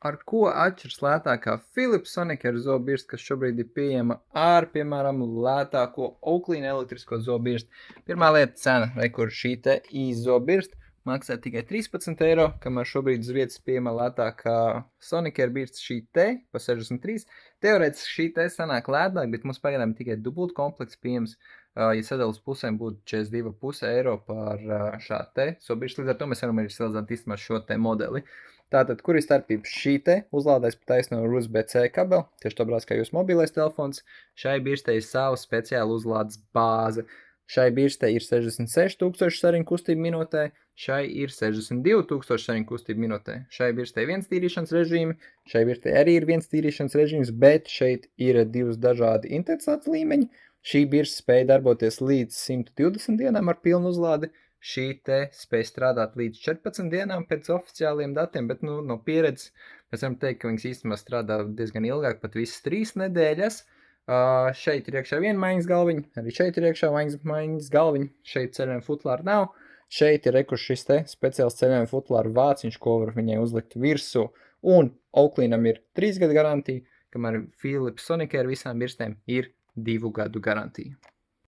Ar ko atšķiras lētākā Philips Sonicare zobirste, kas šobrīd ir pieejama ar, piemēram, lētāko Oakley elektrisko zobirsti? Pirmā lieta - cena, kur šī te zobirste maksā tikai 13 eiro, kamēr šobrīd uz vietas pieejama lētākā Sonicare birste šī te pa 63. Teorētiski šī te sanāk lētāk, bet mums pagaidām tikai dubult komplekts pieejams. Ja sadalās pusēm būtu 42,5 eiro par šādu te zobirsti, līdz ar to mēs varam arī salīdzināt īstenībā šo te modeli. Tātad, kur ir starpība? Šī te uzlādēs pa taisno ar USB-C kabeli, tieši to brāz kā jūs mobilais telefons. Šai birstei ir sava speciāla uzlādes bāze. Šai birstei ir 66,000 sariņu kustību minūtē, šai ir 62,000 sariņu kustību minūtē. Šai birstei viens tīrīšanas režīmi, šai birstei arī ir viens tīrīšanas režīms, bet šeit ir divas dažādi intensitātes līmeņi. Šī birste spēja darboties līdz 120 dienām ar pilnu uzlādi. Šī te spēj strādāt līdz 14 dienām pēc oficiāliem datiem, bet no pieredzes mēs varam teikt, ka viņas īstenībā strādā diezgan ilgāk, pat visas 3 nedēļas. Šeit ir iekšā viena maiņas galviņa, arī šeit ir iekšā maiņas galviņa, šeit ceļojuma futlāra nav. Šeit ir šis te speciāls ceļojuma futlāra vāciņš, ko var viņai uzlikt virsū, un Oakleyam ir 3 gadu garantija, kamēr Philips Sonicare visām birstēm ir 2 gadu garantija.